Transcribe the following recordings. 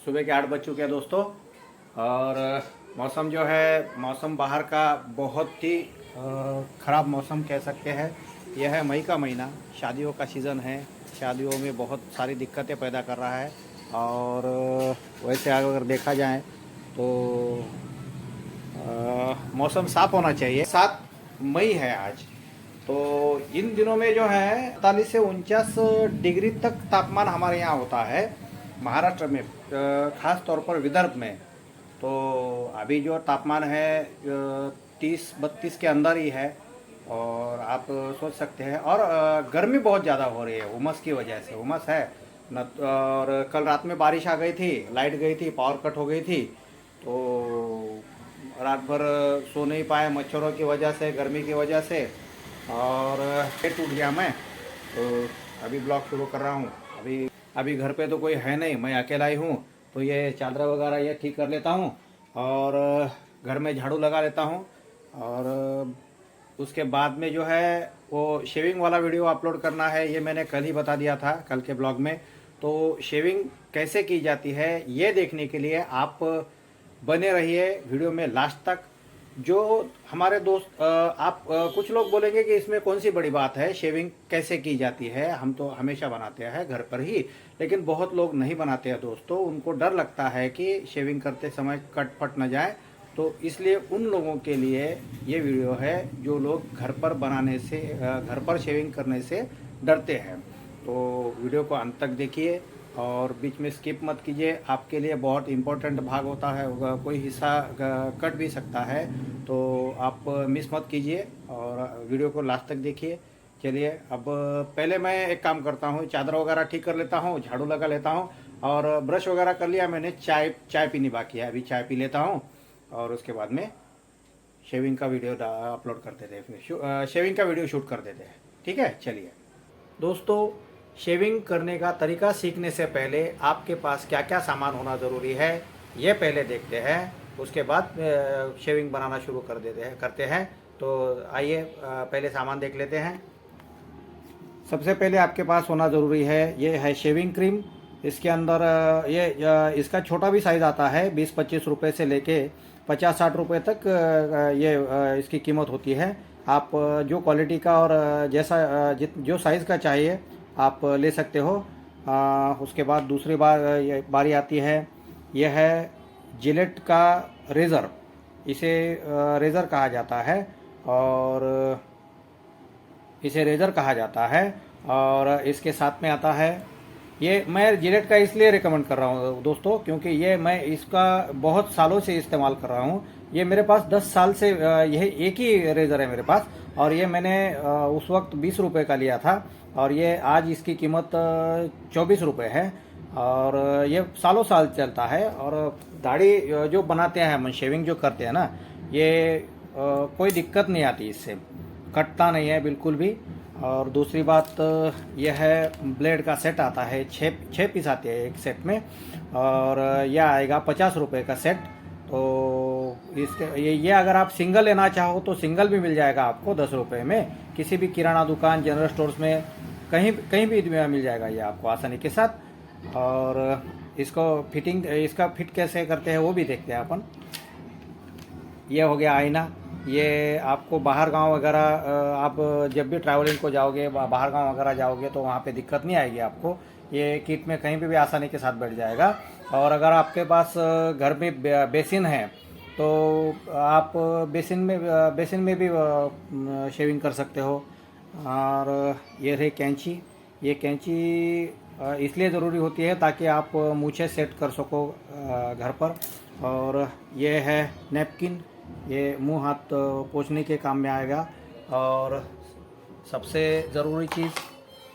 सुबह के 8 बज चुके हैं दोस्तों। और मौसम जो है, मौसम बाहर का बहुत ही ख़राब मौसम कह सकते हैं। यह है मई का महीना, शादियों का सीज़न है। शादियों में बहुत सारी दिक्कतें पैदा कर रहा है। और वैसे अगर देखा जाए तो मौसम साफ़ होना चाहिए। 7 मई है आज। तो इन दिनों में जो है 48 से 49 डिग्री तक तापमान हमारे यहाँ होता है महाराष्ट्र में, ख़ास तौर पर विदर्भ में। तो अभी जो तापमान है 30-32 के अंदर ही है। और आप सोच सकते हैं। और गर्मी बहुत ज़्यादा हो रही है उमस की वजह से। उमस है न। और कल रात में बारिश आ गई थी, लाइट गई थी, पावर कट हो गई थी। तो रात भर सो नहीं पाए मच्छरों की वजह से, गर्मी की वजह से। और पेट टूट गया मैं। तो अभी ब्लॉग शुरू कर रहा हूँ। अभी घर पे तो कोई है नहीं, मैं अकेला ही हूँ। तो ये चादर वगैरह ये ठीक कर लेता हूँ और घर में झाड़ू लगा लेता हूँ। और उसके बाद में जो है वो शेविंग वाला वीडियो अपलोड करना है। ये मैंने कल ही बता दिया था कल के ब्लॉग में। तो शेविंग कैसे की जाती है ये देखने के लिए आप बने रहिए वीडियो में लास्ट तक। जो हमारे दोस्त आप कुछ लोग बोलेंगे कि इसमें कौन सी बड़ी बात है, शेविंग कैसे की जाती है, हम तो हमेशा बनाते हैं घर पर ही। लेकिन बहुत लोग नहीं बनाते हैं दोस्तों, उनको डर लगता है कि शेविंग करते समय कट फट न जाए। तो इसलिए उन लोगों के लिए ये वीडियो है जो लोग घर पर बनाने से, घर पर शेविंग करने से डरते हैं। तो वीडियो को अंत तक देखिए और बीच में स्किप मत कीजिए। आपके लिए बहुत इम्पोर्टेंट भाग होता है, कोई हिस्सा कट भी सकता है। तो आप मिस मत कीजिए और वीडियो को लास्ट तक देखिए। चलिए अब पहले मैं एक काम करता हूँ, चादर वगैरह ठीक कर लेता हूँ, झाड़ू लगा लेता हूँ और ब्रश वगैरह कर लिया मैंने। चाय पीनी बाकी है, अभी चाय पी लेता हूँ और उसके बाद में शेविंग का वीडियो अपलोड कर देते हैं, फिर शेविंग का वीडियो शूट कर देते हैं। ठीक है, चलिए दोस्तों। शेविंग करने का तरीका सीखने से पहले आपके पास क्या क्या सामान होना ज़रूरी है ये पहले देखते हैं। उसके बाद शेविंग बनाना शुरू करते हैं। तो आइए पहले सामान देख लेते हैं। सबसे पहले आपके पास होना ज़रूरी है, ये है शेविंग क्रीम। इसके अंदर इसका छोटा भी साइज़ आता है, 20-25 रुपये से लेके 50-60 रुपये तक इसकी कीमत होती है। आप जो क्वालिटी का और जो साइज़ का चाहिए आप ले सकते हो। उसके बाद दूसरी बारी आती है, यह है जिलेट का रेज़र। इसे रेज़र कहा जाता है और इसे रेज़र कहा जाता है। और इसके साथ में आता है, ये मैं जिलेट का इसलिए रिकमेंड कर रहा हूँ दोस्तों क्योंकि ये मैं इसका बहुत सालों से इस्तेमाल कर रहा हूँ। ये मेरे पास 10 साल से यह एक ही रेज़र है मेरे पास। और ये मैंने उस वक्त 20 रुपये का लिया था और ये आज इसकी कीमत 24 रुपये है। और ये सालों साल चलता है। और दाढ़ी जो बनाते हैं हम, शेविंग जो करते हैं ना, ये कोई दिक्कत नहीं आती, इससे कटता नहीं है बिल्कुल भी। और दूसरी बात यह है, ब्लेड का सेट आता है, छः पीस आते हैं एक सेट में। और यह आएगा 50 रुपये का सेट। तो ये अगर आप सिंगल लेना चाहो तो सिंगल भी मिल जाएगा आपको 10 रुपये में। किसी भी किराना दुकान, जनरल स्टोर्स में कहीं भी मिल जाएगा ये आपको आसानी के साथ। और इसका फिट कैसे करते हैं वो भी देखते हैं अपन। ये हो गया आईना। ये आपको बाहर गांव वगैरह, आप जब भी ट्रैवलिंग को जाओगे, बाहर गांव वगैरह जाओगे तो वहाँ पे दिक्कत नहीं आएगी आपको। ये किट में कहीं पे भी आसानी के साथ बैठ जाएगा। और अगर आपके पास घर में बेसिन है तो आप बेसिन में भी शेविंग कर सकते हो। और ये रही कैंची। ये कैंची इसलिए ज़रूरी होती है ताकि आप मूछें सेट कर सको घर पर। और ये है नैपकिन, ये मुंह हाथ पोंछने के काम में आएगा। और सबसे ज़रूरी चीज़,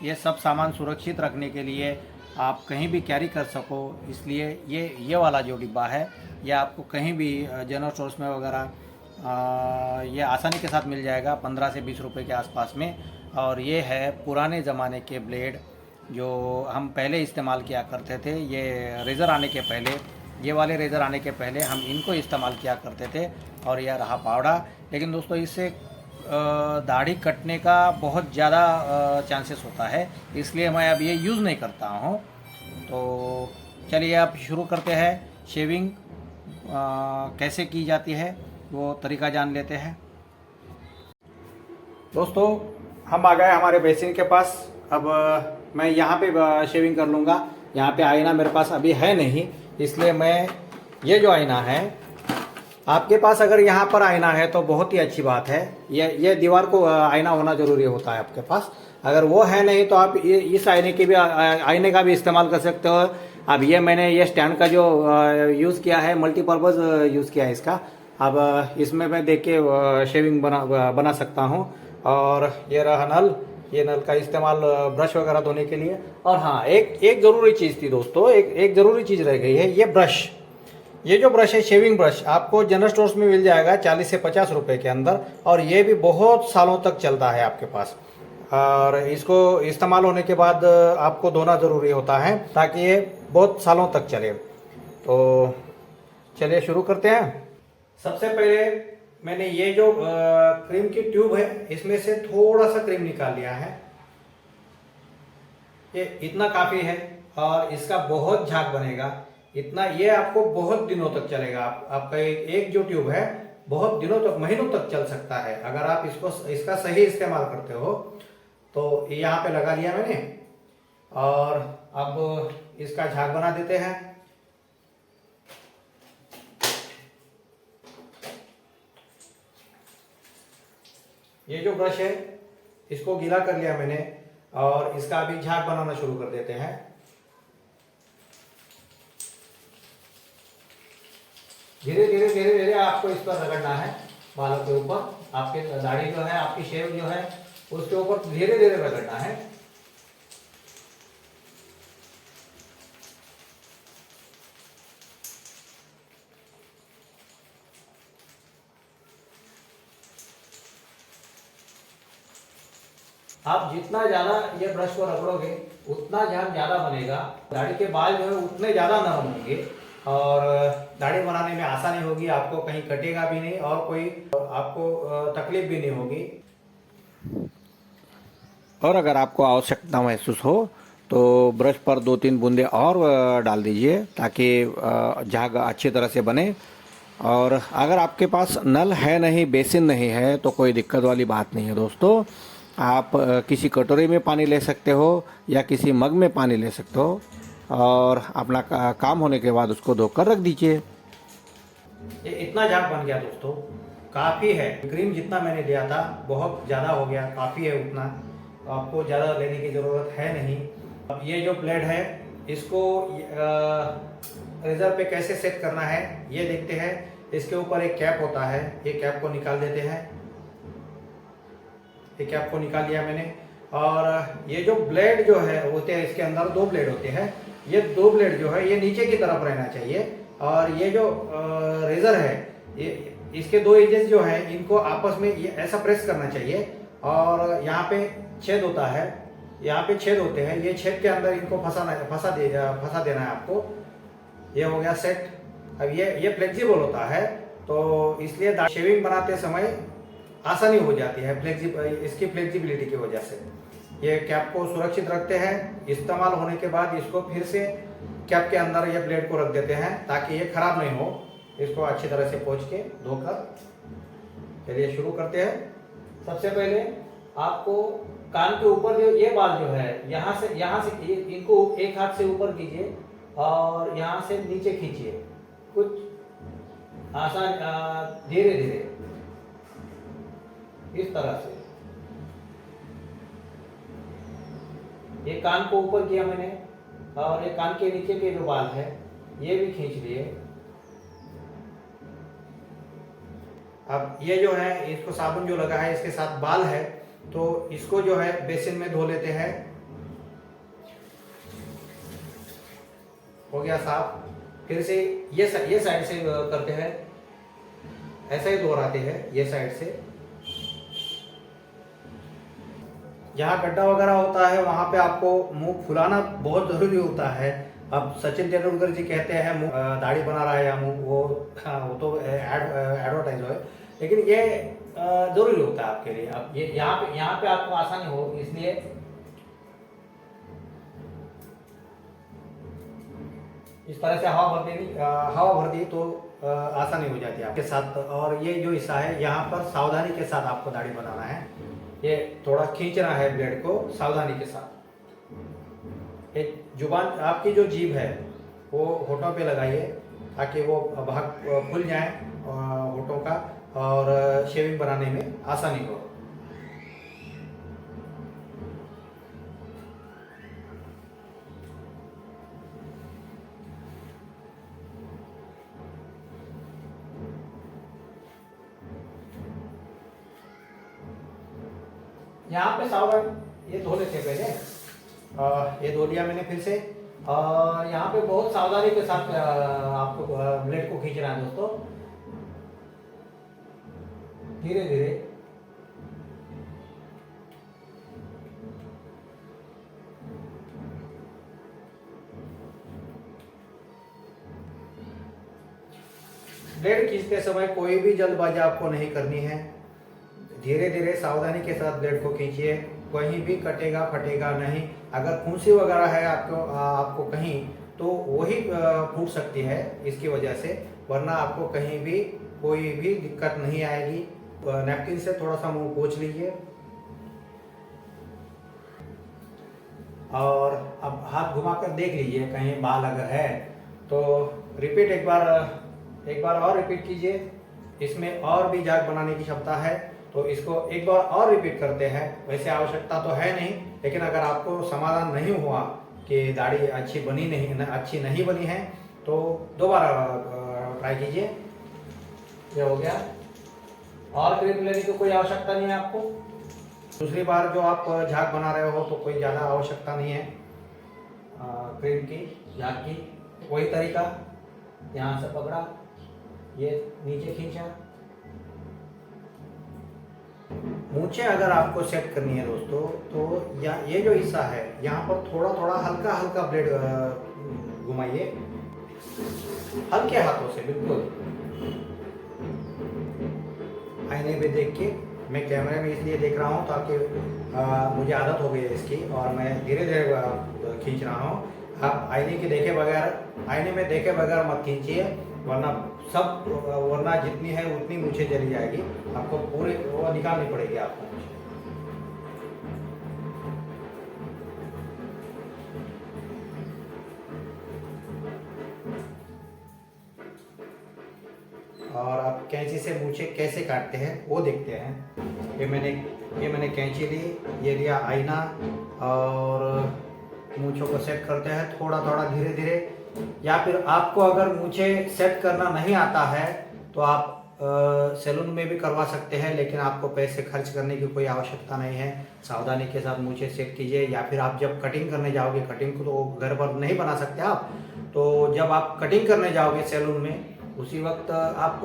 ये सब सामान सुरक्षित रखने के लिए आप कहीं भी कैरी कर सको, इसलिए ये वाला जो डिब्बा है ये आपको कहीं भी जनरल स्टोर्स में वगैरह ये आसानी के साथ मिल जाएगा 15 से 20 रुपये के आसपास में। और ये है पुराने ज़माने के ब्लेड जो हम पहले इस्तेमाल किया करते थे। ये रेज़र आने के पहले, ये वाले रेज़र आने के पहले हम इनको इस्तेमाल किया करते थे। और यह रहा पावड़ा। लेकिन दोस्तों इससे दाढ़ी कटने का बहुत ज़्यादा चांसेस होता है, इसलिए मैं अब ये यूज़ नहीं करता हूँ। तो चलिए अब शुरू करते हैं। शेविंग कैसे की जाती है वो तरीका जान लेते हैं। दोस्तों हम आ गए हमारे बेसिन के पास। अब मैं यहाँ पे शेविंग कर लूँगा। यहाँ पे आईना मेरे पास अभी है नहीं, इसलिए मैं ये जो आईना है, आपके पास अगर यहाँ पर आईना है तो बहुत ही अच्छी बात है। ये दीवार को आईना होना जरूरी होता है आपके पास। अगर वो है नहीं तो आप इस आईने की भी आईने का भी इस्तेमाल कर सकते हो। अब ये मैंने ये स्टैंड का जो यूज़ किया है, मल्टीपर्पज़ यूज़ किया है इसका। अब इसमें मैं देख के शेविंग बना सकता हूँ। और ये रहा नल, ये नल का इस्तेमाल ब्रश वगैरह धोने के लिए। और हाँ, एक ज़रूरी चीज़ थी दोस्तों, एक ज़रूरी चीज़ रह गई है, ये ब्रश। ये जो ब्रश है, शेविंग ब्रश, आपको जनरल स्टोर्स में मिल जाएगा 40 से 50 रुपए के अंदर। और ये भी बहुत सालों तक चलता है आपके पास। और इसको इस्तेमाल होने के बाद आपको धोना ज़रूरी होता है ताकि ये बहुत सालों तक चले। तो चलिए शुरू करते हैं। सबसे पहले मैंने ये जो क्रीम की ट्यूब है, इसमें से थोड़ा सा क्रीम निकाल लिया है। ये इतना काफ़ी है और इसका बहुत झाग बनेगा। इतना ये आपको बहुत दिनों तक चलेगा। आपका एक जो ट्यूब है बहुत दिनों तक, महीनों तक चल सकता है अगर आप इसका सही इस्तेमाल करते हो। तो यहाँ पे लगा लिया मैंने और अब इसका झाग बना देते हैं। ये जो ब्रश है इसको गीला कर लिया मैंने और इसका अभी झाग बनाना शुरू कर देते हैं। धीरे धीरे धीरे धीरे आपको इस पर रगड़ना है, बालों के ऊपर। आपके दाढ़ी जो है, आपकी शेव जो है, उसके ऊपर धीरे धीरे रगड़ना है। आप जितना ज्यादा ये ब्रश को रगड़ोगे उतना झाग ज्यादा बनेगा। दाढ़ी के बाल जो है उतने ज्यादा नरम होंगे और दाढ़ी बनाने में आसानी होगी। आपको कहीं कटेगा भी नहीं और कोई आपको तकलीफ भी नहीं होगी। और अगर आपको आवश्यकता महसूस हो तो ब्रश पर 2-3 बूंदे और डाल दीजिए ताकि झाग अच्छी तरह से बने। और अगर आपके पास नल है नहीं, बेसिन नहीं है, तो कोई दिक्कत वाली बात नहीं है दोस्तों। आप किसी कटोरी में पानी ले सकते हो या किसी मग में पानी ले सकते हो और अपना काम होने के बाद उसको धोकर रख दीजिए। ये इतना झाग बन गया दोस्तों, काफ़ी है। क्रीम जितना मैंने लिया था बहुत ज़्यादा हो गया, काफ़ी है उतना। आपको ज़्यादा लेने की ज़रूरत है नहीं। अब ये जो ब्लेड है इसको रेजर पे कैसे सेट करना है ये देखते हैं। इसके ऊपर एक कैप होता है, ये कैप को निकाल देते हैं। ये कैप को निकाल लिया मैंने। और ये जो ब्लेड जो है होते हैं, इसके अंदर 2 ब्लेड होते हैं। ये 2 ब्लेड जो है ये नीचे की तरफ रहना चाहिए। और ये जो रेजर है, ये इसके 2 एजेस जो है इनको आपस में ये ऐसा प्रेस करना चाहिए। और यहाँ पे छेद होता है, यहाँ पे छेद होते हैं, ये छेद के अंदर इनको फंसा देना है आपको। ये हो गया सेट। अब ये फ्लेक्सिबल होता है तो इसलिए शेविंग बनाते समय आसानी हो जाती है इसकी फ्लेक्सिबिलिटी की वजह से। ये कैप को सुरक्षित रखते हैं। इस्तेमाल होने के बाद इसको फिर से कैप के अंदर ये ब्लेड को रख देते हैं ताकि ये खराब नहीं हो। इसको अच्छी तरह से पोंछ के धोकर चलिए शुरू करते हैं। सबसे पहले आपको कान के ऊपर जो ये बाल जो है, यहाँ से इनको एक हाथ से ऊपर कीजिए और यहाँ से नीचे खींचिए। कुछ आसान, धीरे धीरे इस तरह से। ये कान को ऊपर किया मैंने और ये कान के नीचे के जो बाल है ये भी खींच लिए। अब ये जो है, इसको साबुन जो लगा है इसके साथ बाल है तो इसको जो है बेसिन में धो लेते हैं। हो गया साफ। फिर से ये साइड से करते हैं, ऐसा ही दोहराते हैं ये साइड से। जहाँ गड्ढा वगैरह होता है वहाँ पे आपको मुंह फुलाना बहुत जरूरी होता है। अब सचिन तेंदुलकर जी कहते हैं मुंह दाढ़ी बना रहा है या मुंह, वो तो एडवर्टाइज है, लेकिन ये जरूरी होता है आपके लिए। अब ये यहाँ पे आपको आसानी हो इसलिए इस तरह से हवा भर दी तो आसानी हो जाती है आपके साथ। और ये जो हिस्सा है यहाँ पर सावधानी के साथ आपको दाढ़ी बनाना है। ये थोड़ा खींचना है ब्लेड को सावधानी के साथ। एक जुबान आपकी जो जीभ है वो होठों पे लगाइए ताकि वो भाग खुल जाए होठों का और शेविंग बनाने में आसानी हो। यहाँ पे सावधान ये धो लेते हैं पहले। ये धो लिया मैंने फिर से। यहाँ पे बहुत सावधानी के साथ आपको ब्लेड को खींचना है दोस्तों, धीरे धीरे। ब्लेड खींचते समय कोई भी जल्दबाजी आपको नहीं करनी है। धीरे धीरे सावधानी के साथ ब्लेड को खींचिए, कहीं भी कटेगा फटेगा नहीं। अगर फुंसी वगैरह है आपको कहीं तो वही फूट सकती है इसकी वजह से, वरना आपको कहीं भी कोई भी दिक्कत नहीं आएगी। नैपकिन से थोड़ा सा मुंह पोंछ लीजिए और अब हाथ घुमाकर देख लीजिए कहीं बाल अगर है तो रिपीट एक बार और रिपीट कीजिए। इसमें और भी झाग बनाने की क्षमता है तो इसको एक बार और रिपीट करते हैं। वैसे आवश्यकता तो है नहीं, लेकिन अगर आपको समाधान नहीं हुआ कि दाढ़ी अच्छी नहीं बनी है तो दोबारा ट्राई कीजिए। ये हो गया। और क्रीम लेने की कोई आवश्यकता नहीं है आपको। दूसरी बार जो आप झाग बना रहे हो तो कोई ज़्यादा आवश्यकता नहीं है क्रीम की झाग की। वही तरीका, यहाँ से पकड़ा, ये नीचे खींचा। मूंछें अगर आपको सेट करनी है दोस्तों तो ये जो हिस्सा है यहाँ पर थोड़ा थोड़ा हल्का हल्का ब्लेड घुमाइए, हल्के हाथों से बिल्कुल। आईने में देख के, मैं कैमरे में इसलिए देख रहा हूँ ताकि मुझे आदत हो गई है इसकी और मैं धीरे धीरे खींच रहा हूँ। आप आईने में देखे बगैर मत खींचिए, वरना जितनी है उतनी मूंछें चली जाएगी। आपको पूरे वो निकालनी पड़ेगी आपको। और आप कैंची से मूंछें कैसे काटते हैं वो देखते हैं। ये मैंने कैंची ली, ये लिया आईना और मूंछों को सेट करते हैं थोड़ा थोड़ा धीरे धीरे। या फिर आपको अगर मूंछें सेट करना नहीं आता है तो आप सैलून में भी करवा सकते हैं, लेकिन आपको पैसे खर्च करने की कोई आवश्यकता नहीं है। सावधानी के साथ मूंछें सेट कीजिए। या फिर आप जब कटिंग करने जाओगे, कटिंग को तो घर पर नहीं बना सकते आप, तो जब आप कटिंग करने जाओगे सैलून में उसी वक्त आप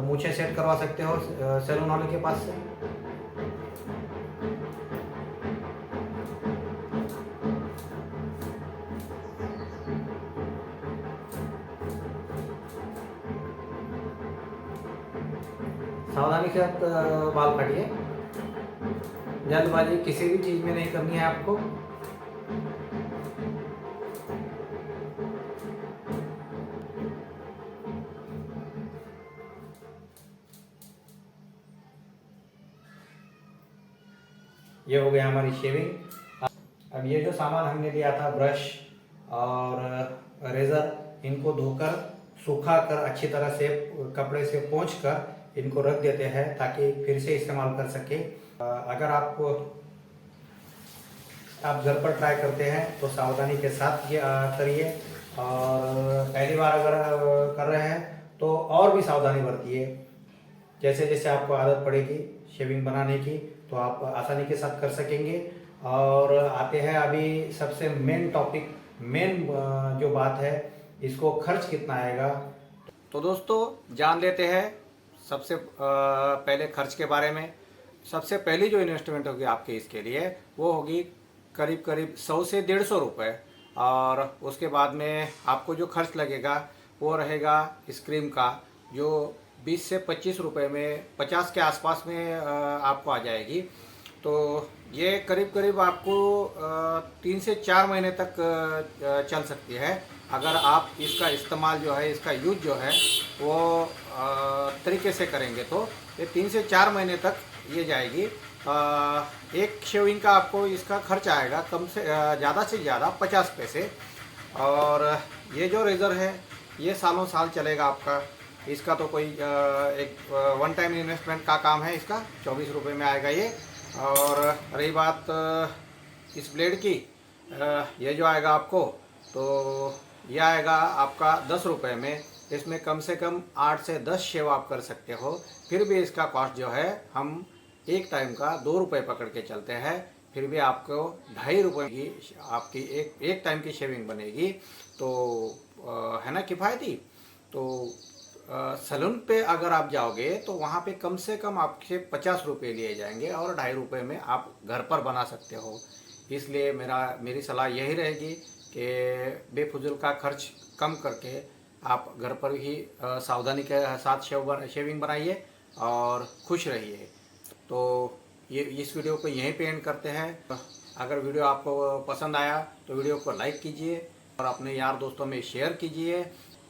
मूंछें सेट करवा सकते हो सैलून वाले के पास से। सावधानी के साथ बाल काटिए, जल्दबाजी किसी भी चीज में नहीं करनी है आपको। ये हो गया हमारी शेविंग। अब ये जो सामान हमने लिया था, ब्रश और रेजर, इनको धोकर सूखा कर अच्छी तरह से कपड़े से पोंछ कर इनको रख देते हैं ताकि फिर से इस्तेमाल कर सके। अगर आप घर पर ट्राई करते हैं तो सावधानी के साथ ये करिए, और पहली बार अगर कर रहे हैं तो और भी सावधानी बरतिए। जैसे जैसे आपको आदत पड़ेगी शेविंग बनाने की तो आप आसानी के साथ कर सकेंगे। और आते हैं अभी सबसे मेन टॉपिक, जो बात है, इसको खर्च कितना आएगा। तो दोस्तों जान लेते हैं सबसे पहले खर्च के बारे में। सबसे पहली जो इन्वेस्टमेंट होगी आपके इसके लिए वो होगी करीब 100 से 150 रुपये। और उसके बाद में आपको जो खर्च लगेगा वो रहेगा इस क्रीम का, जो 20 से 25 रुपये में 50 के आसपास में आपको आ जाएगी। तो ये करीब आपको 3 से 4 महीने तक चल सकती है। अगर आप इसका इस्तेमाल जो है, इसका यूज जो है वो तरीके से करेंगे तो ये 3 से 4 महीने तक ये जाएगी। एक शेविंग का आपको इसका खर्च आएगा कम से ज़्यादा से ज़्यादा 50 पैसे। और ये जो रेज़र है ये सालों साल चलेगा आपका। इसका तो कोई एक वन टाइम इन्वेस्टमेंट का काम है इसका। 24 रुपये में आएगा ये। और रही बात इस ब्लेड की, ये जो आएगा आपको, तो ये आएगा आपका 10 रुपये में। इसमें कम से कम 8 से 10 शेव आप कर सकते हो। फिर भी इसका कॉस्ट जो है, हम एक टाइम का 2 रुपये पकड़ के चलते हैं, फिर भी आपको 2.5 रुपये की आपकी एक टाइम की शेविंग बनेगी। तो है ना किफ़ायती। तो सैलून पे अगर आप जाओगे तो वहाँ पे कम से कम आपसे 50 रुपये लिए जाएंगे और 2.5 रुपये में आप घर पर बना सकते हो। इसलिए मेरी सलाह यही रहेगी कि बेफजूल का खर्च कम करके आप घर पर ही सावधानी के साथ शेविंग बनाइए और खुश रहिए। तो ये इस वीडियो को यहीं पे एंड करते हैं। अगर वीडियो आपको पसंद आया तो वीडियो को लाइक कीजिए और अपने यार दोस्तों में शेयर कीजिए।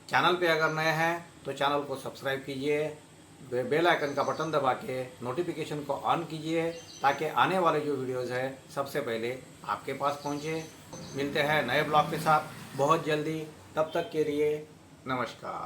चैनल पे अगर नए हैं तो चैनल को सब्सक्राइब कीजिए, बेल आइकन का बटन दबा के नोटिफिकेशन को ऑन कीजिए ताकि आने वाले जो वीडियोज़ है सबसे पहले आपके पास पहुंचे। मिलते हैं नए ब्लॉग के साथ बहुत जल्दी। तब तक के लिए नमस्कार।